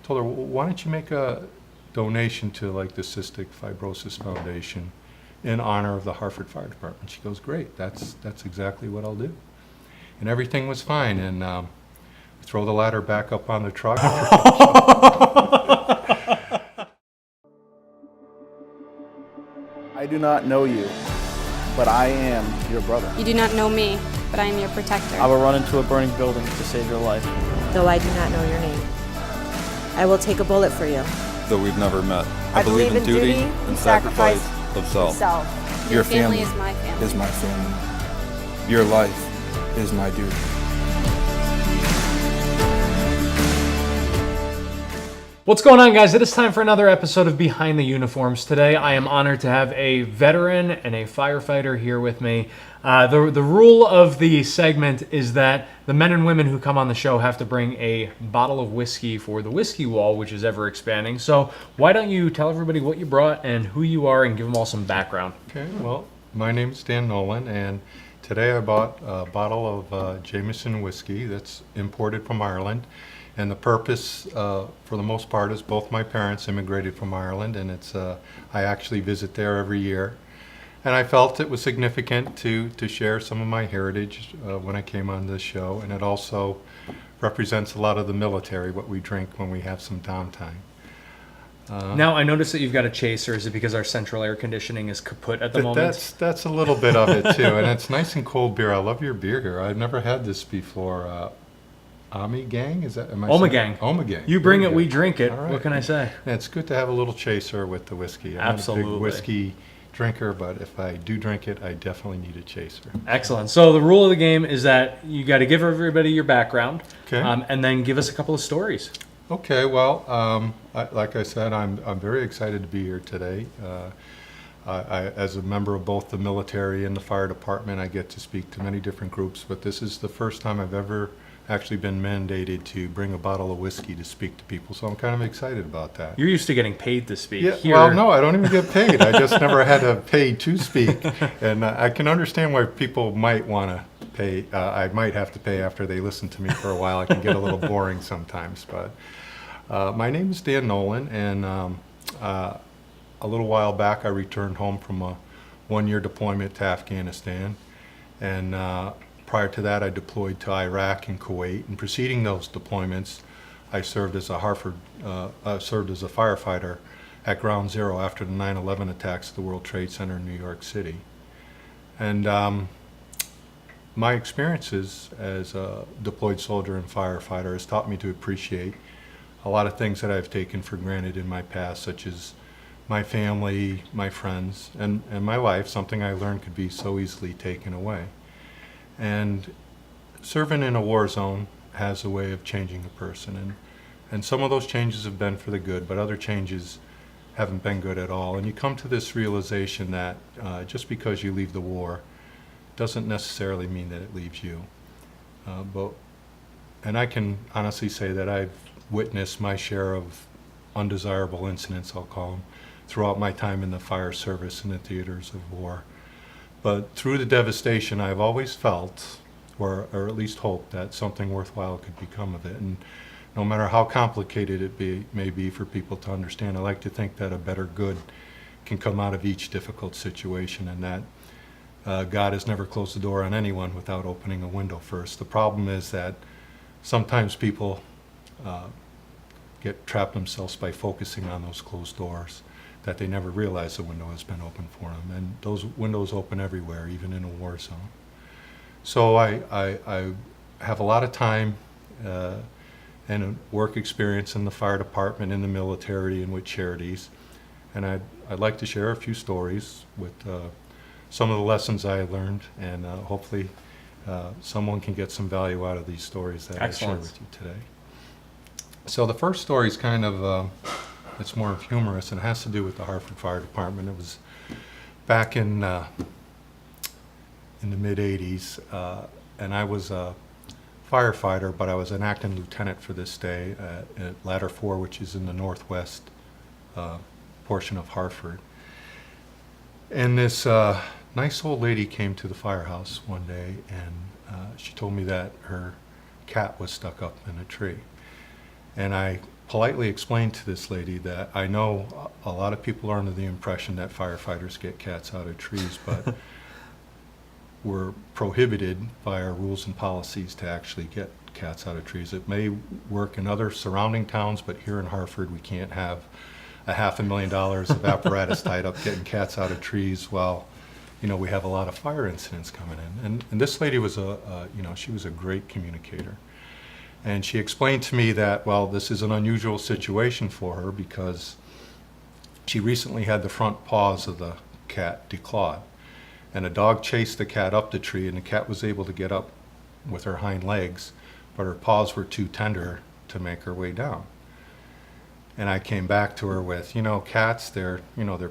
told her, why don't you make a donation to like the Cystic Fibrosis Foundation in honor of the Hartford Fire Department? She goes, great, that's exactly what I'll do. And everything was fine, and throw the ladder back up on the truck. I do not know you, but I am your brother. You do not know me, but I am your protector. I will run into a burning building to save your life. Though I do not know your name, I will take a bullet for you. Though we've never met, I believe in duty and sacrifice of self. Your family is my family. Is my family. Your life is my duty. What's going on, guys? It is time for another episode of Behind the Uniforms. Today, I am honored to have a veteran and a firefighter here with me. The rule of the segment is that the men and women who come on the show have to bring a bottle of whiskey for the whiskey wall, which is ever expanding. So why don't you tell everybody what you brought and who you are and give them all some background. Okay, well, my name is Dan Nolan, and today I bought a bottle of Jameson whiskey that's imported from Ireland. And the purpose, for the most part, is both my parents immigrated from Ireland, and I actually visit there every year. And I felt it was significant to share some of my heritage when I came on this show, and it also represents a lot of the military, what we drink when we have some downtime. Now, I noticed that you've got a chaser. Is it because our central air conditioning is kaput at the moment? That's a little bit of it, too, and it's nice and cold beer. I love your beer here. I've never had this before. Omegang? Is that? Omegang. Omegang. You bring it, we drink it. Right. What can I say? Yeah, it's good to have a little chaser with the whiskey. I'm Absolutely. not a big whiskey drinker, but if I do drink it, I definitely need a chaser. Excellent. So the rule of the game is that you got to give everybody your background, Okay. And then give us a couple of stories. Okay. Well, like I said, I'm very excited to be here today. As a member of both the military and the fire department, I get to speak to many different groups, but this is the first time I've ever actually been mandated to bring a bottle of whiskey to speak to people, so I'm kind of excited about that. You're used to getting paid to speak. Yeah, Here, well, no, I don't even get paid. I just never had to pay to speak, and I can understand why people might want to pay. I might have to pay after they listen to me for a while. It can get a little boring sometimes, but my name is Dan Nolan, and a little while back I returned home from a one-year deployment to Afghanistan, and prior to that, I deployed to Iraq and Kuwait, and preceding those deployments, I served as a firefighter at Ground Zero after the 9/11 attacks at the World Trade Center in New York City. And my experiences as a deployed soldier and firefighter has taught me to appreciate a lot of things that I've taken for granted in my past, such as my family, my friends, and my life, something I learned could be so easily taken away. And serving in a war zone has a way of changing a person, and some of those changes have been for the good, but other changes haven't been good at all. And you come to this realization that just because you leave the war doesn't necessarily mean that it leaves you. And I can honestly say that I've witnessed my share of undesirable incidents, I'll call them, throughout my time in the fire service and the theaters of war. But through the devastation, I've always felt, or at least hoped, that something worthwhile could become of it. And no matter how complicated it may be for people to understand, I like to think that a better good can come out of each difficult situation, and that God has never closed the door on anyone without opening a window first. The problem is that sometimes people get trapped themselves by focusing on those closed doors, that they never realize the window has been opened for them. And those windows open everywhere, even in a war zone. So I have a lot of time and work experience in the fire department, in the military, and with charities. And I'd like to share a few stories with some of the lessons I learned, and hopefully someone can get some value out of these stories that Excellent. I share with you today. So the first story is kind of it's more humorous, and it has to do with the Hartford Fire Department. It was back in the mid-'80s, and I was a firefighter, but I was an acting lieutenant for this day at Ladder 4, which is in the northwest portion of Hartford. And this nice old lady came to the firehouse one day, and she told me that her cat was stuck up in a tree. And I politely explained to this lady that I know a lot of people are under the impression that firefighters get cats out of trees, but we're prohibited by our rules and policies to actually get cats out of trees. It may work in other surrounding towns, but here in Hartford, we can't have $500,000 of apparatus tied up getting cats out of trees while, you know, we have a lot of fire incidents coming in. And this lady was she was a great communicator. And she explained to me that, well, this is an unusual situation for her because she recently had the front paws of the cat declawed. And a dog chased the cat up the tree, and the cat was able to get up with her hind legs, but her paws were too tender to make her way down. And I came back to her with, cats, they're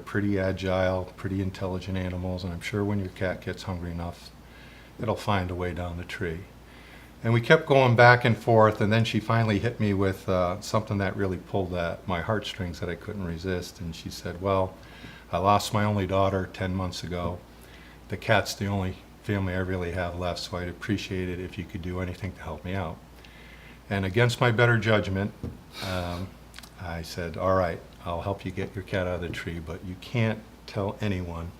pretty agile, pretty intelligent animals, and I'm sure when your cat gets hungry enough, it'll find a way down the tree. And we kept going back and forth, and then she finally hit me with something that really pulled at my heartstrings that I couldn't resist. And she said, well, I lost my only daughter 10 months ago. The cat's the only family I really have left, so I'd appreciate it if you could do anything to help me out. And against my better judgment, I said, all right, I'll help you get your cat out of the tree, but you can't tell anyone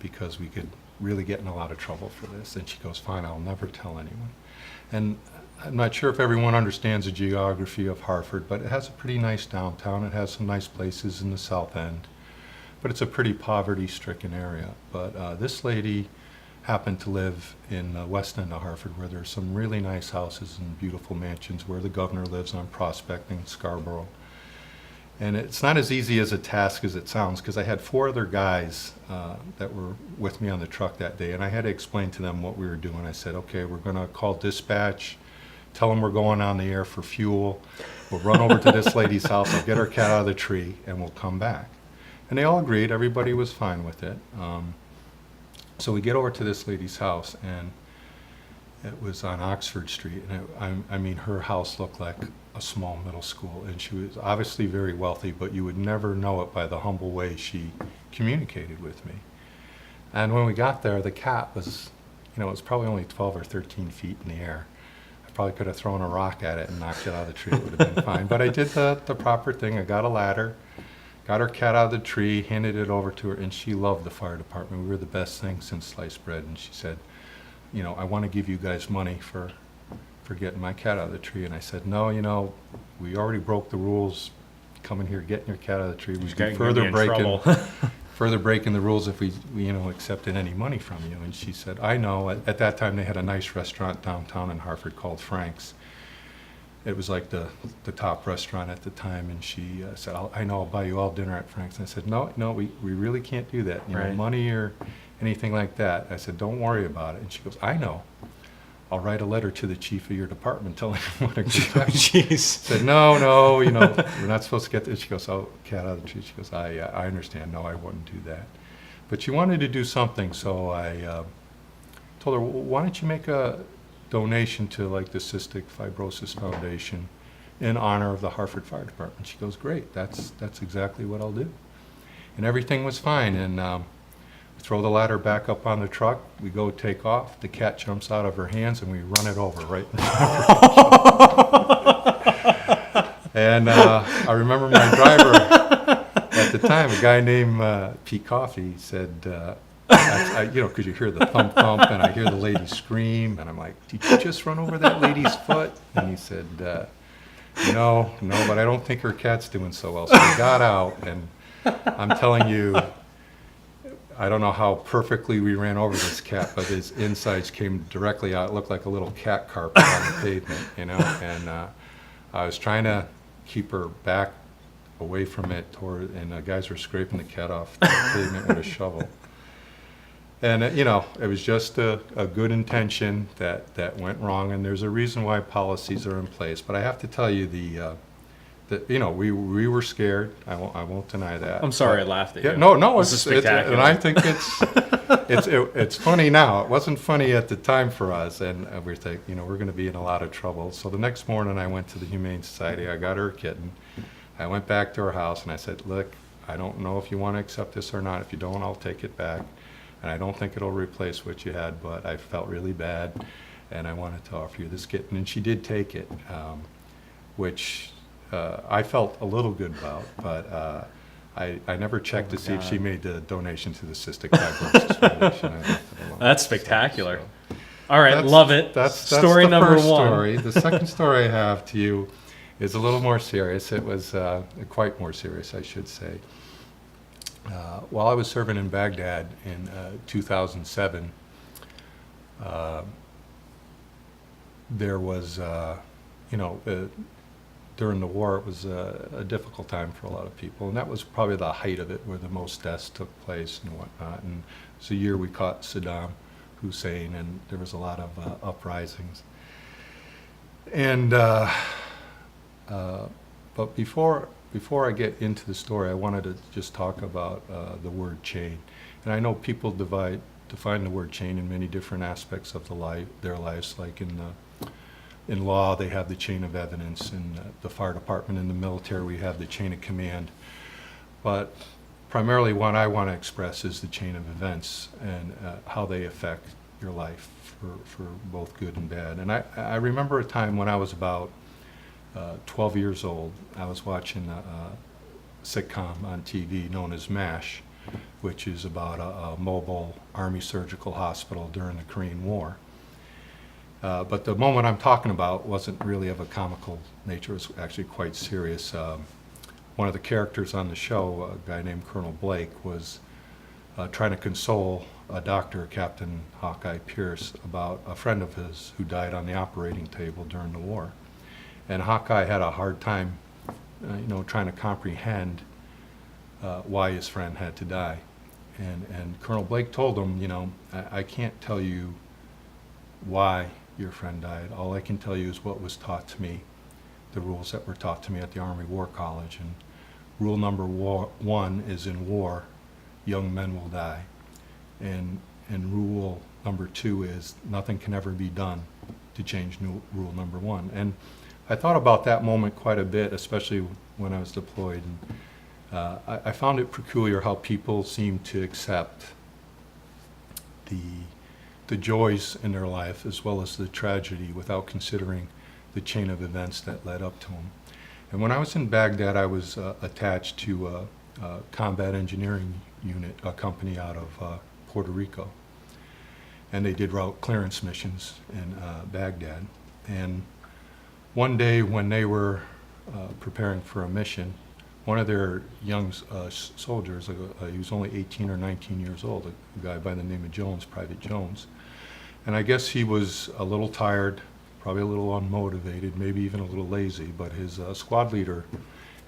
because we could really get in a lot of trouble for this. And she goes, fine, I'll never tell anyone. And I'm not sure if everyone understands the geography of Hartford, but it has a pretty nice downtown. It has some nice places in the south end, but it's a pretty poverty-stricken area. But this lady happened to live in the west end of Hartford, where there's some really nice houses and beautiful mansions, where the governor lives on Prospect in Scarborough. And it's not as easy as a task as it sounds, because I had 4 other guys that were with me on the truck that day, and I had to explain to them what we were doing. I said, okay, we're going to call dispatch, tell them we're going on the air for fuel. We'll run over to this lady's house, I'll get her cat out of the tree, and we'll come back. And they all agreed. Everybody was fine with it. So we get over to this lady's house, and it was on Oxford Street, and I mean, her house looked like a small middle school, and she was obviously very wealthy, but you would never know it by the humble way she communicated with me. And when we got there, the cat was, it was probably only 12 or 13 feet in the air. I probably could have thrown a rock at it and knocked it out of the tree. It would have been fine. But I did the proper thing. I got a ladder, got her cat out of the tree, handed it over to her, and she loved the fire department. We were the best thing since sliced bread. And she said, I want to give you guys money for getting my cat out of the tree. And I said, no, we already broke the rules coming here, getting your cat out of the tree. We'd be further breaking the rules if we accepted any money from you. And she said, I know. At that time, they had a nice restaurant downtown in Hartford called Frank's. It was like the top restaurant at the time. And she said, I know, I'll buy you all dinner at Frank's. And I said, no, we really can't do that. Money or anything like that. I said, don't worry about it. And she goes, I know. I'll write a letter to the chief of your department telling him what a good job. Jeez. I said, no, we're not supposed to get this. She goes, oh, cat out of the tree. She goes, I understand. No, I wouldn't do that. But she wanted to do something, so I told her, well, why don't you make a donation to like the Cystic Fibrosis Foundation in honor of the Hartford Fire Department? She goes, great. That's exactly what I'll do. And everything was fine. And throw the ladder back up on the truck, we go take off, the cat jumps out of her hands, and we run it over right in front of her. And I remember my driver at the time, a guy named Pete Coffey, said, because you hear the thump thump, and I hear the lady scream, and I'm like, did you just run over that lady's foot? And he said, no, but I don't think her cat's doing so well. So we got out, and I'm telling you, I don't know how perfectly we ran over this cat, but his insides came directly out. It looked like a little cat carpet on the pavement, And I was trying to keep her back away from it, and the guys were scraping the cat off the pavement with a shovel. And, it was just a good intention that went wrong, and there's a reason why policies are in place. But I have to tell you, we were scared. I won't deny that. I'm sorry I laughed at you. No, This is spectacular. and I think it's funny now. It wasn't funny at the time for us, and we think, we're going to be in a lot of trouble. So the next morning, I went to the Humane Society. I got her a kitten. I went back to her house, and I said, look, I don't know if you want to accept this or not. If you don't, I'll take it back. And I don't think it'll replace what you had, but I felt really bad, and I wanted to offer you this kitten. And she did take it, which I felt a little good about, but I never checked to see if she made the donation to the Cystic Fibrosis Foundation. I left it alone. That's spectacular. So, All right, love it. That's story the number first one. Story. The second story I have to you is a little more serious. It was quite more serious, I should say. While I was serving in Baghdad in 2007, there was, during the war, it was a difficult time for a lot of people, and that was probably the height of it, where the most deaths took place and whatnot. And it's a year we caught Saddam Hussein, and there was a lot of uprisings. And but before I get into the story, I wanted to just talk about the word chain. And I know people define the word chain in many different aspects of their lives, like in law, they have the chain of evidence. In the fire department, in the military, we have the chain of command. But primarily what I want to express is the chain of events and how they affect your life for both good and bad. And I remember a time when I was about 12 years old. I was watching a sitcom on TV known as MASH, which is about a mobile Army surgical hospital during the Korean War. But the moment I'm talking about wasn't really of a comical nature. It was actually quite serious. One of the characters on the show, a guy named Colonel Blake, was trying to console a doctor, Captain Hawkeye Pierce, about a friend of his who died on the operating table during the war. And Hawkeye had a hard time, trying to comprehend why his friend had to die. And Colonel Blake told him, I can't tell you why your friend died. All I can tell you is what was taught to me, the rules that were taught to me at the Army War College. And rule number one is, in war, young men will die. And rule number two is, nothing can ever be done to change rule number one. And I thought about that moment quite a bit, especially when I was deployed. And I found it peculiar how people seem to accept the joys in their life as well as the tragedy without considering the chain of events that led up to them. And when I was in Baghdad, I was attached to a combat engineering unit, a company out of Puerto Rico. And they did route clearance missions in Baghdad. And one day when they were preparing for a mission, one of their young soldiers, he was only 18 or 19 years old, a guy by the name of Jones, Private Jones. And I guess he was a little tired, probably a little unmotivated, maybe even a little lazy, but his squad leader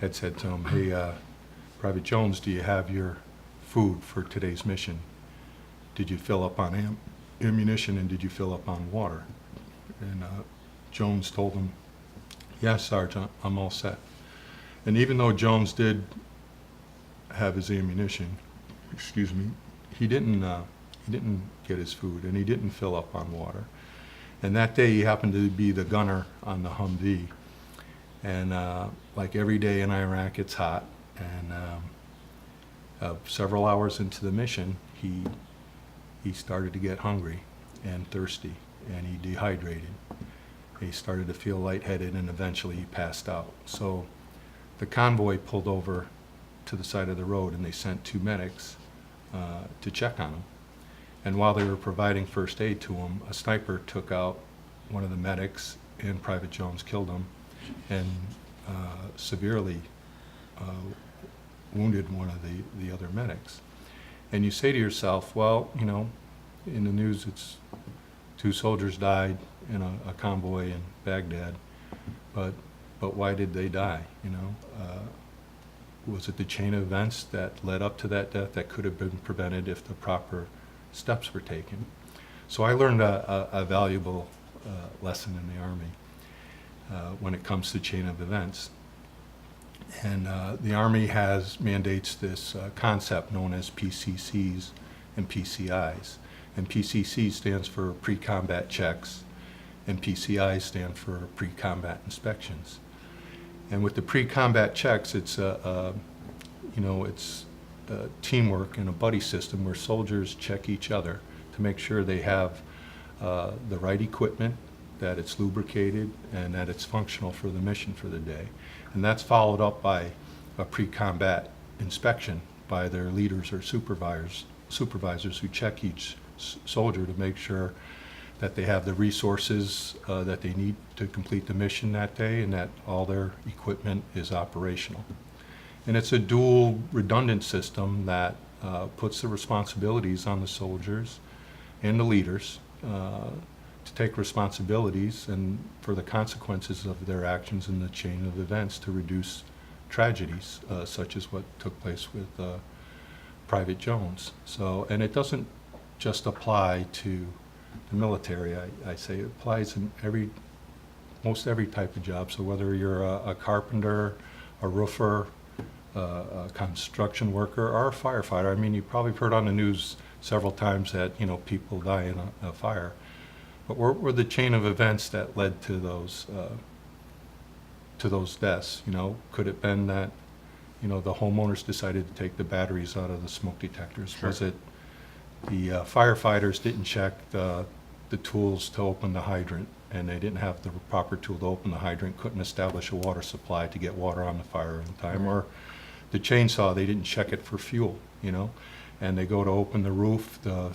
had said to him, hey, Private Jones, do you have your food for today's mission? Did you fill up on ammunition, and did you fill up on water? And Jones told him, yes, Sergeant, I'm all set. And even though Jones did have his ammunition, he didn't get his food, and he didn't fill up on water. And that day he happened to be the gunner on the Humvee. And like every day in Iraq, it's hot. And several hours into the mission, he started to get hungry and thirsty, and he dehydrated. He started to feel lightheaded, and eventually he passed out. So the convoy pulled over to the side of the road, and they sent two medics to check on him. And while they were providing first aid to him, a sniper took out one of the medics, and Private Jones killed him, and severely wounded one of the other medics. And you say to yourself, well, in the news it's 2 soldiers died in a convoy in Baghdad, but why did they die? Was it the chain of events that led up to that death that could have been prevented if the proper steps were taken? So I learned a valuable lesson in the Army when it comes to chain of events. And the Army mandates this concept known as PCCs and PCIs. And PCC stands for pre-combat checks, and PCIs stand for pre-combat inspections. And with the pre-combat checks, it's teamwork and a buddy system where soldiers check each other to make sure they have the right equipment, that it's lubricated, and that it's functional for the mission for the day. And that's followed up by a pre-combat inspection by their leaders or supervisors who check each soldier to make sure that they have the resources that they need to complete the mission that day and that all their equipment is operational. And it's a dual redundant system that puts the responsibilities on the soldiers and the leaders to take responsibilities and for the consequences of their actions in the chain of events to reduce tragedies such as what took place with Private Jones. So, and it doesn't just apply to the military. I say it applies in most every type of job. So whether you're a carpenter, a roofer, a construction worker, or a firefighter. I mean, you probably heard on the news several times that, you know, people die in a fire. But we're the chain of events that led to those deaths. You know, could it been that, you know, the homeowners decided to take the batteries out of the smoke detectors? Sure. Was it the firefighters didn't check the tools to open the hydrant, and they didn't have the proper tool to open the hydrant, couldn't establish a water supply to get water on the fire in time? Or the chainsaw, they didn't check it for fuel, you know, and they go to open the roof, the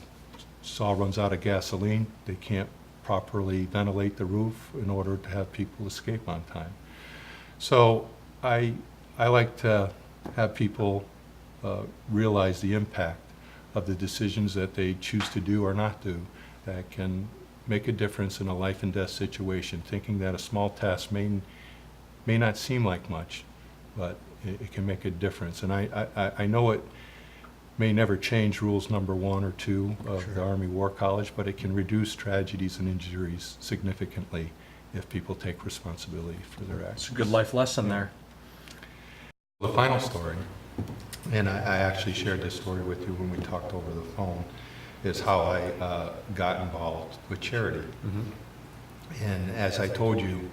saw runs out of gasoline, they can't properly ventilate the roof in order to have people escape on time. So I like to have people realize the impact of the decisions that they choose to do or not do that can make a difference in a life and death situation, thinking that a small task may not seem like much, but it can make a difference. And I know it may never change rules number 1 or 2 of the Army War College, but it can reduce tragedies and injuries significantly if people take responsibility for their actions. It's a good life lesson there. The final story, and I actually shared this story with you when we talked over the phone, is how I got involved with charity. Mm-hmm. And as I told you,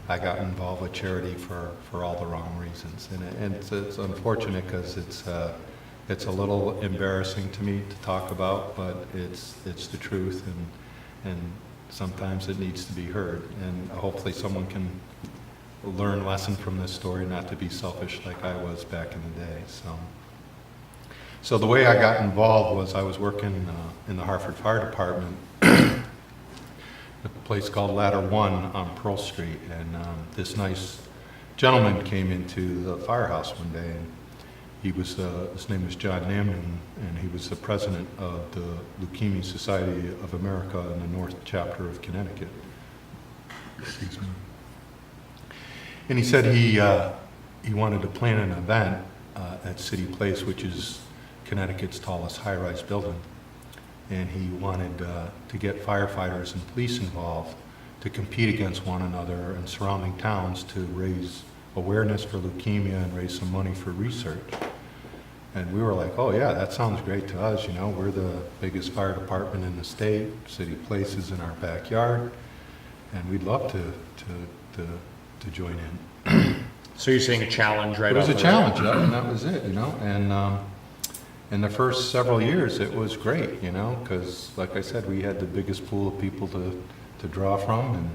I got involved with charity for all the wrong reasons. And it's unfortunate because it's a little embarrassing to me to talk about, but it's the truth, and sometimes it needs to be heard. And hopefully someone can learn a lesson from this story, not to be selfish like I was back in the day. So the way I got involved was I was working in the Hartford Fire Department, a place called Ladder 1 on Pearl Street, and this nice gentleman came into the firehouse one day, and he was, his name was John Nolan, and he was the president of the Leukemia Society of America in the North Chapter of Connecticut. Excuse me. And he said he wanted to plan an event at City Place, which is Connecticut's tallest high-rise building, and he wanted to get firefighters and police involved to compete against one another in surrounding towns to raise awareness for leukemia and raise some money for research. And we were like, oh yeah, that sounds great to us, you know, we're the biggest fire department in the state, City Place is in our backyard, and we'd love to join in. So you're saying a challenge, right? It was a challenge, and that was it, you know. And in the first several years, it was great, you know, because, like I said, we had the biggest pool of people to draw from, and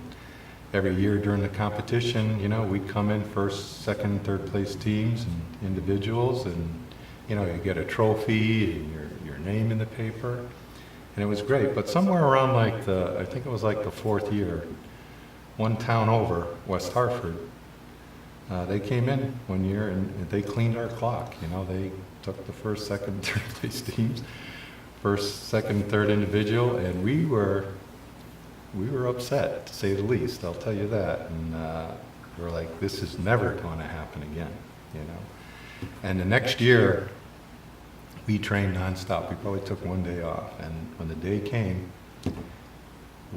every year during the competition, you know, we'd come in first, second, third place teams and individuals, and you know, you get a trophy and your name in the paper, and it was great. But somewhere around like I think it was like the 4th year, one town over, West Hartford, they came in one year and they cleaned our clock. You know, they took the first, second, third place teams, first, second, third individual, and we were upset, to say the least. I'll tell you that. And we were like, this is never going to happen again, you know. And the next year, we trained nonstop. We probably took one day off, and when the day came,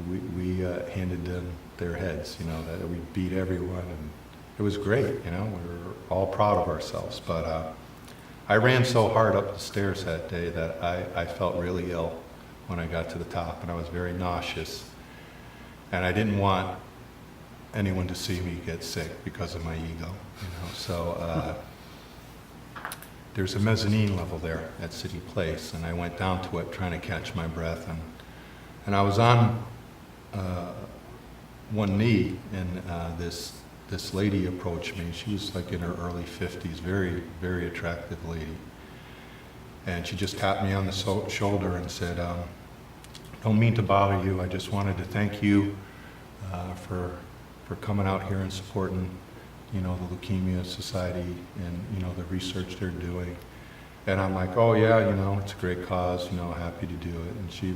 we handed them their heads. You know, that we beat everyone, and it was great. You know, we were all proud of ourselves. But I ran so hard up the stairs that day that I felt really ill when I got to the top, and I was very nauseous, and I didn't want anyone to see me get sick because of my ego. You know, so. There's a mezzanine level there at City Place, and I went down to it trying to catch my breath, and I was on one knee in this this lady approached me. She was like in her early 50s, very, very attractive lady. And she just tapped me on the shoulder and said, don't mean to bother you. I just wanted to thank you for coming out here and supporting, the Leukemia Society and, the research they're doing. And I'm like, oh yeah, it's a great cause, happy to do it. And she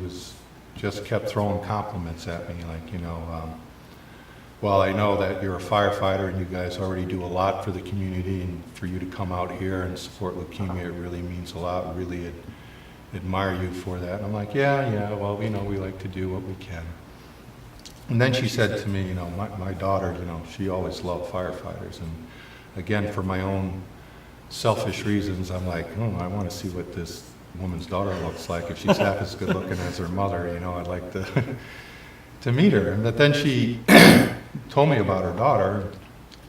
just kept throwing compliments at me, like, well, I know that you're a firefighter and you guys already do a lot for the community, and for you to come out here and support leukemia, it really means a lot. Really admire you for that. And I'm like, yeah, well, we like to do what we can. And then she said to me, my daughter, she always loved firefighters. And again, for my own selfish reasons, I'm like, I want to see what this woman's daughter looks like. If she's half as good looking as her mother, I'd like to meet her. But then she told me about her daughter.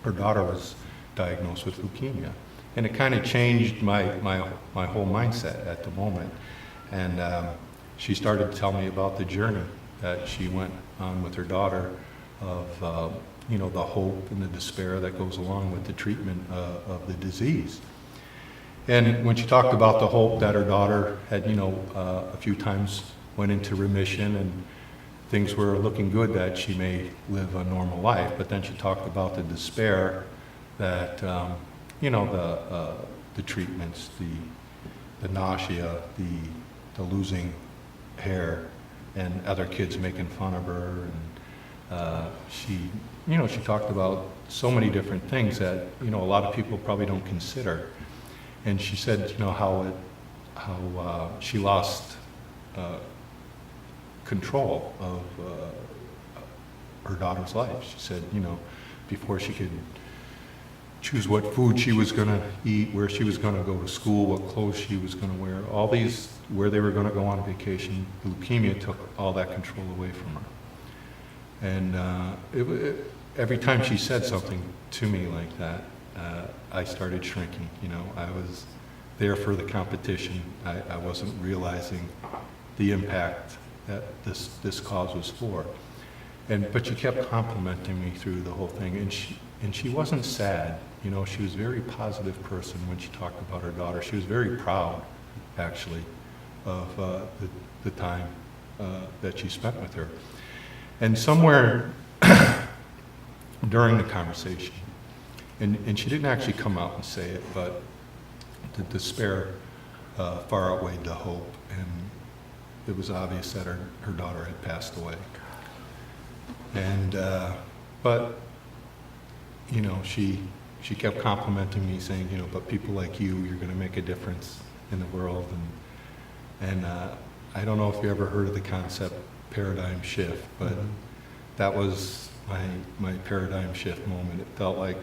Her daughter was diagnosed with leukemia. And it kind of changed my whole mindset at the moment. And she started to tell me about the journey that she went on with her daughter of, the hope and the despair that goes along with the treatment of the disease. And when she talked about the hope that her daughter had, a few times went into remission and things were looking good that she may live a normal life, but then she talked about the despair that, the treatments, the nausea, the losing hair, and other kids making fun of her, and she talked about so many different things that a lot of people probably don't consider. And she said how she lost control of her daughter's life. She said before she could choose what food she was going to eat, where she was going to go to school, what clothes she was going to wear, all these, where they were going to go on vacation, leukemia took all that control away from her. And every time she said something to me like that, I started shrinking. I was there for the competition. I wasn't realizing the impact that this cause was for. But she kept complimenting me through the whole thing, and she wasn't sad. She was a very positive person when she talked about her daughter. She was very proud, actually, of the time that she spent with her. And somewhere during the conversation, and she didn't actually come out and say it, but the despair far outweighed the hope, and it was obvious that her daughter had passed away. And but she kept complimenting me, saying, but people like you're going to make a difference in the world. And I don't know if you ever heard of the concept paradigm shift, but that was my paradigm shift moment. It felt like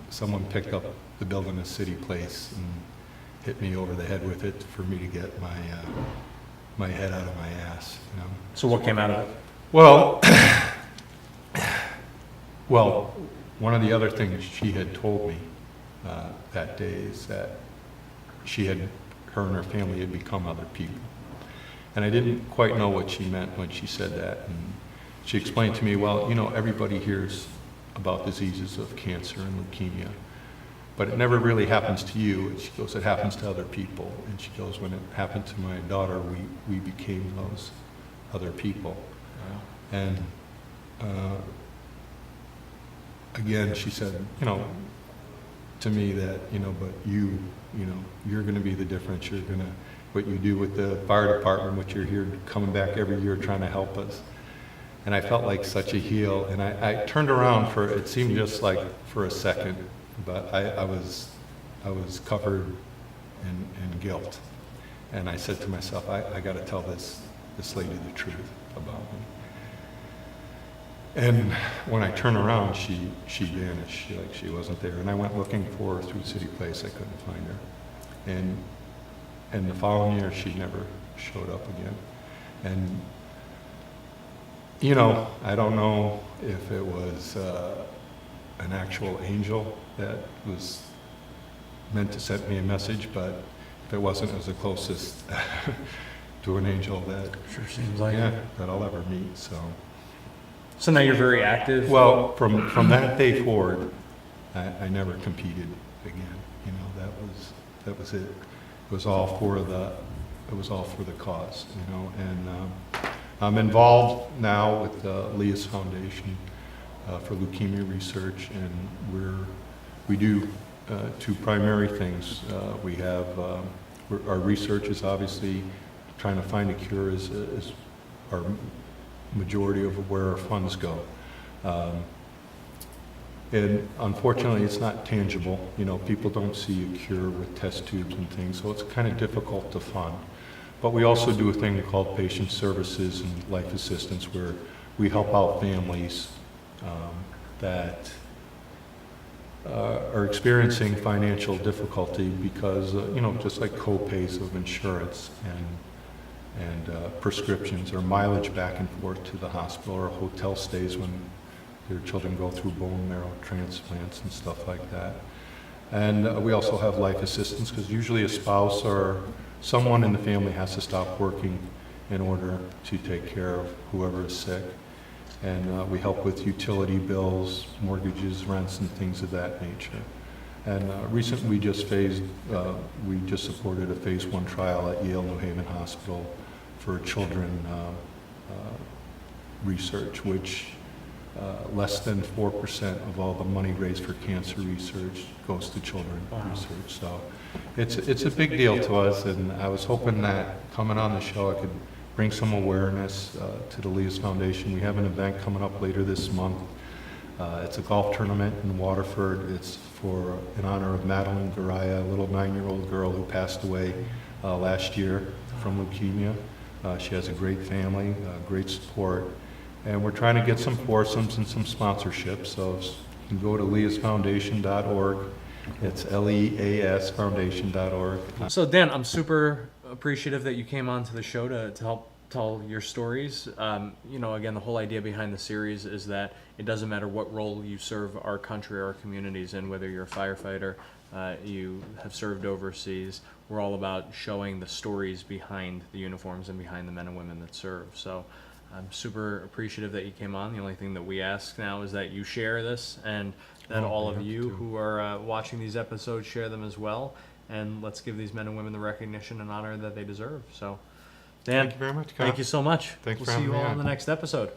someone picked up the Building a City place and hit me over the head with it for me to get my head out of my ass. So what came out of it? Well, one of the other things she had told me that day is that her and her family had become other people. And I didn't quite know what she meant when she said that. And she explained to me, well, everybody hears about diseases of cancer and leukemia, but it never really happens to you. And she goes, it happens to other people. And she goes, when it happened to my daughter, we became those other people. Wow. And again, she said, to me that, but you're going to be the difference. You're going to, what you do with the fire department, what you're here coming back every year trying to help us. And I felt like such a heel. And I turned around it seemed just like for a second, but I was covered in guilt. And I said to myself, I got to tell this lady the truth about me. And when I turned around, she vanished. She wasn't there. And I went looking for her through City Place. I couldn't find her. And the following year, she never showed up again. And I don't know if it was an actual angel that was meant to send me a message, but if it wasn't, it was the closest to an angel that Sure seems like that I'll ever meet. So So now you're very active. Well, from that day forward, I never competed again. You know, that was it. It was all for the cause. You know, and I'm involved now with the Leah's Foundation for leukemia research, and we do two primary things. We have our research is obviously trying to find a cure is our majority of where our funds go. And unfortunately, it's not tangible. You know, people don't see a cure with test tubes and things, so it's kind of difficult to fund. But we also do a thing called patient services and life assistance, where we help out families that are experiencing financial difficulty because, you know, just like co-pays of insurance and prescriptions or mileage back and forth to the hospital or hotel stays when their children go through bone marrow transplants and stuff like that. And we also have life assistance, because usually a spouse or someone in the family has to stop working in order to take care of whoever is sick. And we help with utility bills, mortgages, rents, and things of that nature. And recently we just supported a phase 1 trial at Yale New Haven Hospital for children research, which less than 4% of all the money raised for cancer research goes to children research. So it's a big deal to us, and I was hoping that coming on the show I could bring some awareness to the Leah's Foundation. We have an event coming up later this month. It's a golf tournament in Waterford. It's in honor of Madeline Garaya, a little 9-year-old girl who passed away last year from leukemia. She has a great family, great support, and we're trying to get some foursomes and some sponsorships. So you can go to leasfoundation.org. It's LEAS foundation.org. So Dan, I'm super appreciative that you came on to the show to help tell your stories. You know, again, the whole idea behind the series is that it doesn't matter what role you serve our country or our communities in, whether you're a firefighter, you have served overseas. We're all about showing the stories behind the uniforms and behind the men and women that serve. So I'm super appreciative that you came on. The only thing that we ask now is that you share this, and that all of you who are watching these episodes share them as well. And let's give these men and women the recognition and honor that they deserve. So, Dan, Thank you very much, Kyle. thank you so much. Thanks we'll for see having you me all on. in the next episode.